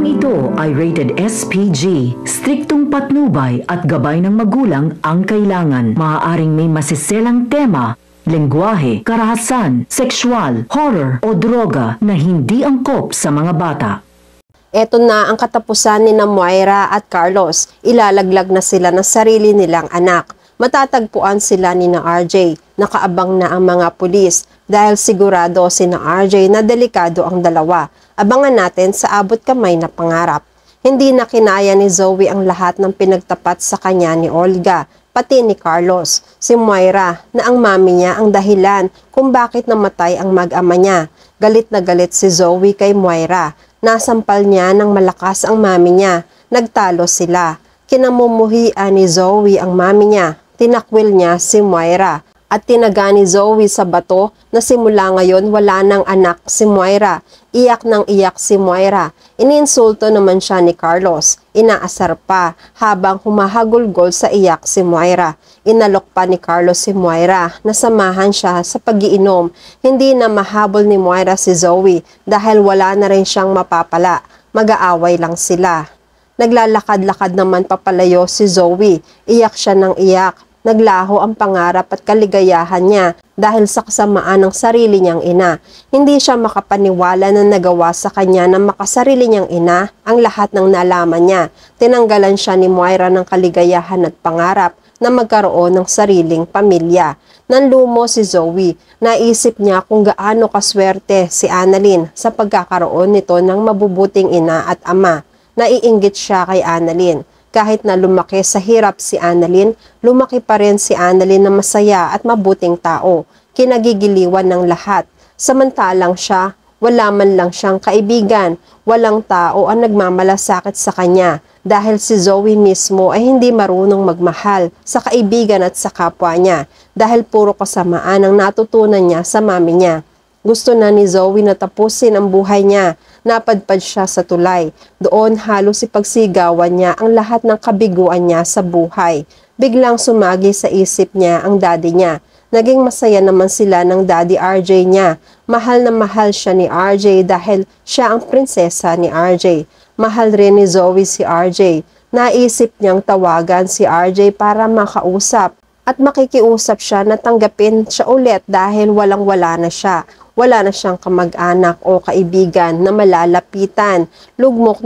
ito ay rated SPG. Striktong patnubay at gabay ng magulang ang kailangan. Maaaring may masiselang tema, lengguwahe, karahasan, sexual, horror o droga na hindi angkop sa mga bata. Eto na ang katapusan ni Moira at Carlos. Ilalaglag na sila ng sarili nilang anak. Matatagpuan sila ni RJ. Nakaabang na ang mga pulis dahil sigurado si RJ na delikado ang dalawa. Abangan natin sa abot kamay na pangarap. Hindi na kinaya ni Zoe ang lahat ng pinagtapat sa kanya ni Olga, pati ni Carlos. Si Moira na ang mami niya ang dahilan kung bakit namatay ang mag-ama niya. Galit na galit si Zoe kay Moira. Nasampal niya ng malakas ang mami niya. Nagtalo sila. Kinamumuhian ni Zoe ang mami niya. Tinakwil niya si Moira at tinaga ni Zoe sa bato na simula ngayon wala nang anak si Moira. Iyak nang iyak si Moira. Ininsulto naman siya ni Carlos. Inaasar pa habang humahagulgol sa iyak si Moira. Inalok pa ni Carlos si Moira na samahan siya sa pag-iinom. Hindi na mahabol ni Moira si Zoe dahil wala na rin siyang mapapala. Mag-aaway lang sila. Naglalakad-lakad naman papalayo si Zoe. Iyak siya ng iyak. Naglaho ang pangarap at kaligayahan niya dahil sa kasamaan ng sarili niyang ina. Hindi siya makapaniwala na nagawa sa kanya ng makasarili niyang ina ang lahat ng nalaman niya. Tinanggalan siya ni Moira ng kaligayahan at pangarap na magkaroon ng sariling pamilya. Nanlumo si Zoe. Naisip niya kung gaano kaswerte si Annalyn sa pagkakaroon nito ng mabubuting ina at ama. Naiinggit siya kay Annalyn. Kahit na lumaki sa hirap si Annalyn, lumaki pa rin si Annalyn na masaya at mabuting tao. Kinagigiliwan ng lahat. Samantalang siya, wala man lang siyang kaibigan. Walang tao ang nagmamalasakit sa kanya dahil si Zoe mismo ay hindi marunong magmahal sa kaibigan at sa kapwa niya dahil puro kasamaan ang natutunan niya sa mami niya. Gusto na ni Zoe na tapusin ang buhay niya. Napadpad siya sa tulay. Doon halos ipagsigawan niya ang lahat ng kabiguan niya sa buhay. Biglang sumagi sa isip niya ang daddy niya. Naging masaya naman sila ng daddy RJ niya. Mahal na mahal siya ni RJ dahil siya ang prinsesa ni RJ. Mahal rin ni Zoe si RJ. Naisip niyang tawagan si RJ para makausap. At makikiusap siya na tanggapin siya ulit dahil walang-wala na siya. Wala na siyang kamag-anak o kaibigan na malalapitan. Lugmok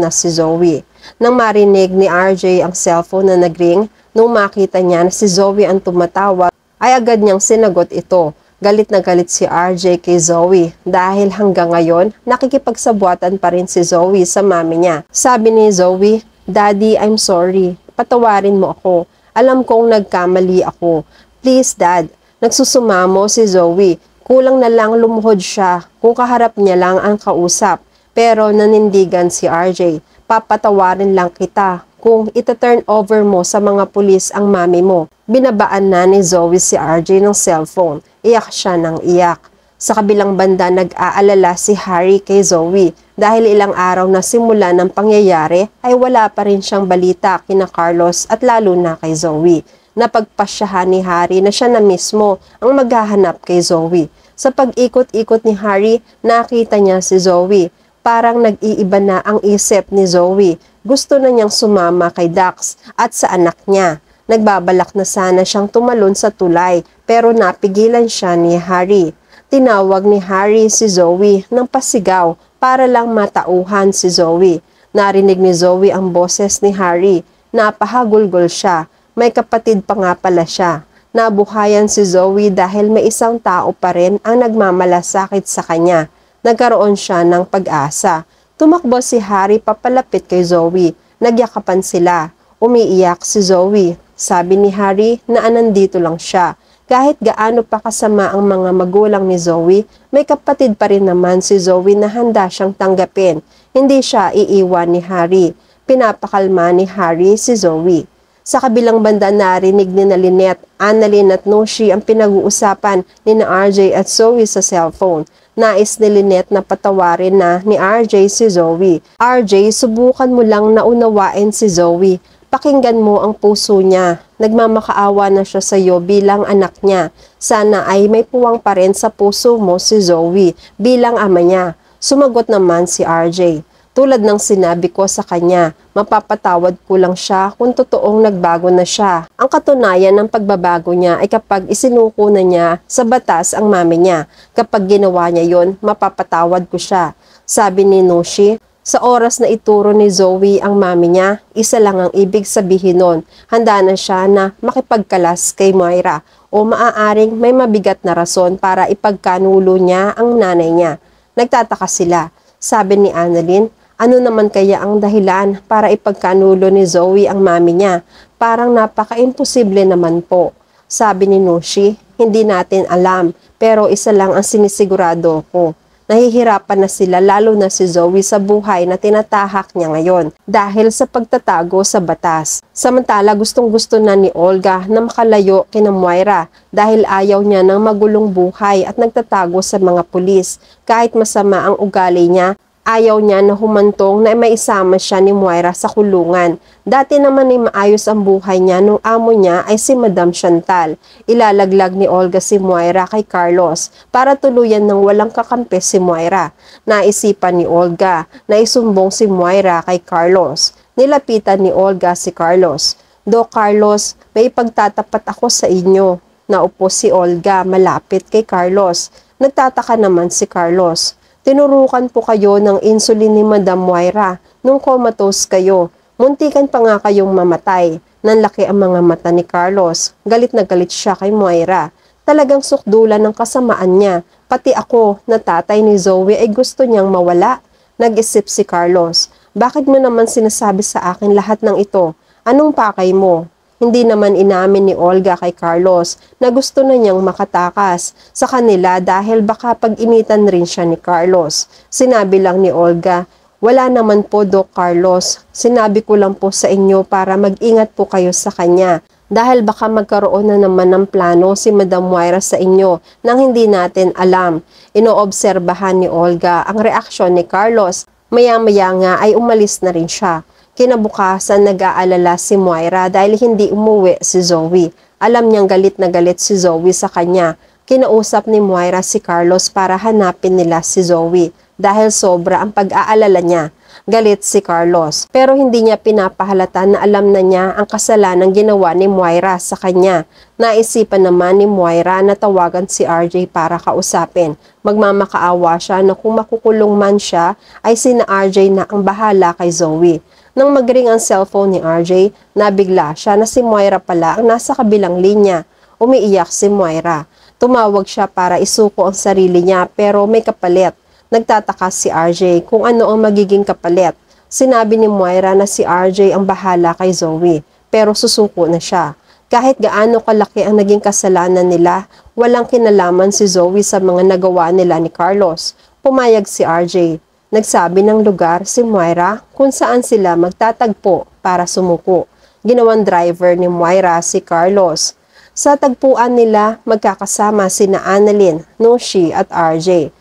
na si Zoe. Nang marinig ni RJ ang cellphone na nagring, nung makita niya na si Zoe ang tumatawag, ay agad niyang sinagot ito. Galit na galit si RJ kay Zoe dahil hanggang ngayon nakikipagsabuatan pa rin si Zoe sa mami niya. Sabi ni Zoe, "Daddy, I'm sorry. Patawarin mo ako. Alam kong nagkamali ako. Please, Dad." Nagsusumamo si Zoe. Kulang na lang lumuhod siya kung kaharap niya lang ang kausap. Pero nanindigan si RJ. "Papatawarin lang kita kung ita-turn over mo sa mga pulis ang mami mo." Binabaan na ni Zoe si RJ ng cellphone. Iyak siya ng iyak. Sa kabilang banda nag-aalala si Harry kay Zoe dahil ilang araw na simula ng pangyayari ay wala pa rin siyang balita kina Carlos at lalo na kay Zoe. Napagpasyahan ni Harry na siya na mismo ang maghahanap kay Zoe. Sa pag-ikot-ikot ni Harry, nakita niya si Zoe. Parang nag-iiba na ang isip ni Zoe. Gusto na niyang sumama kay Dax at sa anak niya. Nagbabalak na sana siyang tumalon sa tulay pero napigilan siya ni Harry. Tinawag ni Harry si Zoe ng pasigaw para lang matauhan si Zoe. Narinig ni Zoe ang boses ni Harry. Napahagulgol siya. May kapatid pa nga pala siya. Nabuhayan si Zoe dahil may isang tao pa rin ang nagmamalasakit sa kanya. Nagkaroon siya ng pag-asa. Tumakbo si Harry papalapit kay Zoe. Nagyakapan sila. Umiiyak si Zoe. Sabi ni Harry na nandito lang siya. Kahit gaano pa kasama ang mga magulang ni Zoe, may kapatid pa rin naman si Zoe na handa siyang tanggapin. Hindi siya iiwan ni Harry. Pinapakalma ni Harry si Zoe. Sa kabilang banda narinig ni Lynette, Annalyn at Noshi ang pinag-uusapan ni RJ at Zoe sa cellphone. Nais ni Lynette na patawarin na ni RJ si Zoe. "RJ, subukan mo lang na unawain si Zoe. Pakinggan mo ang puso niya. Nagmamakaawa na siya sa iyo bilang anak niya. Sana ay may puwang pa rin sa puso mo si Zoe bilang ama niya." Sumagot naman si RJ. Tulad ng sinabi ko sa kanya, mapapatawad ko lang siya kung totoong nagbago na siya. Ang katunayan ng pagbabago niya ay kapag isinuko na niya sa batas ang mami niya. Kapag ginawa niya yon, mapapatawad ko siya. Sabi ni Nushi, sa oras na ituro ni Zoe ang mami niya, isa lang ang ibig sabihin nun. Handa na siya na makipagkalas kay Moira o maaaring may mabigat na rason para ipagkanulo niya ang nanay niya. Nagtataka sila. Sabi ni Annalyn, ano naman kaya ang dahilan para ipagkanulo ni Zoe ang mami niya? Parang napaka-imposible naman po. Sabi ni Nushi, hindi natin alam, pero isa lang ang sinisigurado ko. Nahihirapan na sila lalo na si Zoe sa buhay na tinatahak niya ngayon dahil sa pagtatago sa batas. Samantala gustong-gusto na ni Olga na makalayo kina Moira dahil ayaw niya ng magulong buhay at nagtatago sa mga pulis. Kahit masama ang ugali niya, ayaw niya na humantong na maisama siya ni Moira sa kulungan. Dati naman ay maayos ang buhay niya nung amo niya ay si Madam Chantal. Ilalaglag ni Olga si Moira kay Carlos para tuluyan ng walang kakampi si Moira. Naisipan ni Olga na isumbong si Moira kay Carlos. Nilapitan ni Olga si Carlos. Do Carlos, may pagtatapat ako sa inyo. Naupo si Olga malapit kay Carlos. Nagtataka naman si Carlos. Tinurukan po kayo ng insulin ni Madam Moira nung comatose kayo. Muntikan pa nga kayong mamatay. Nanlaki ang mga mata ni Carlos. Galit na galit siya kay Moira. Talagang sukdulan ng kasamaan niya. Pati ako na tatay ni Zoe ay gusto niyang mawala. Nag-isip si Carlos. Bakit mo naman sinasabi sa akin lahat ng ito? Anong pakay mo? Hindi naman inamin ni Olga kay Carlos na gusto na niyang makatakas sa kanila dahil baka pag-initan rin siya ni Carlos. Sinabi lang ni Olga, wala naman po Doc Carlos. Sinabi ko lang po sa inyo para mag-ingat po kayo sa kanya. Dahil baka magkaroon na naman ng plano si Madam Moira sa inyo nang hindi natin alam. Inoobserbahan ni Olga ang reaksyon ni Carlos. Maya-maya nga ay umalis na rin siya. Kinabukasan nag-aalala si Moira dahil hindi umuwi si Zoe. Alam niyang galit na galit si Zoe sa kanya. Kinausap ni Moira si Carlos para hanapin nila si Zoe dahil sobra ang pag-aalala niya. Galit si Carlos pero hindi niya pinapahalata na alam na niya ang kasalanan ginawa ni Moira sa kanya. Naisipan naman ni Moira na tawagan si RJ para kausapin. Magmamakaawa siya na kung makukulong man siya ay sina RJ na ang bahala kay Zoe. Nang magring ang cellphone ni RJ, nabigla siya na si Moira pala ang nasa kabilang linya. Umiiyak si Moira. Tumawag siya para isuko ang sarili niya pero may kapalit. Nagtataka si RJ kung ano ang magiging kapalit. Sinabi ni Moira na si RJ ang bahala kay Zoe pero susuko na siya. Kahit gaano kalaki ang naging kasalanan nila, walang kinalaman si Zoe sa mga nagawa nila ni Carlos. Pumayag si RJ. Nagsabi ng lugar si Moira kung saan sila magtatagpo para sumuko. Ginawang driver ni Moira si Carlos. Sa tagpuan nila, magkakasama sina Annalyn, Nushi at RJ.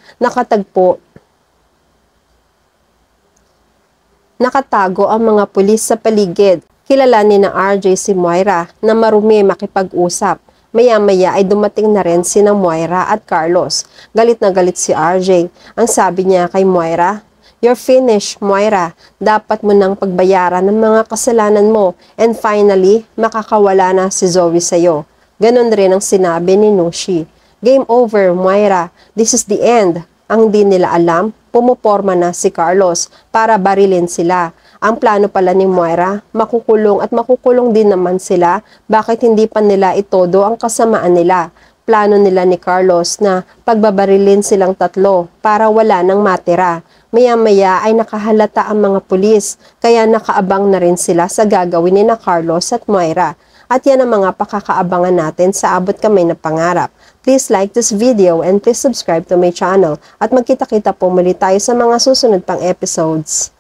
Nakatago ang mga pulis sa paligid. Kilala ni na RJ si Moira na marumi makipag-usap. Maya-maya ay dumating na rin sina Moira at Carlos. Galit na galit si RJ. Ang sabi niya kay Moira, "You're finished, Moira. Dapat mo nang pagbayaran ng mga kasalanan mo. And finally, makakawala na si Zoe sa'yo." Ganon rin ang sinabi ni Nushi. "Game over, Moira. This is the end." Ang di nila alam, pumuporma na si Carlos para barilin sila. Ang plano pala ni Moira, makukulong at makukulong din naman sila. Bakit hindi pa nila itodo ang kasamaan nila? Plano nila ni Carlos na pagbabarilin silang tatlo para wala nang matira. Maya-maya ay nakahalata ang mga pulis, kaya nakaabang na rin sila sa gagawin ni na Carlos at Moira. At yan ang mga pakakaabangan natin sa Abot Kamay na Pangarap. Please like this video and please subscribe to my channel. At magkita-kita po muli tayo sa mga susunod pang episodes.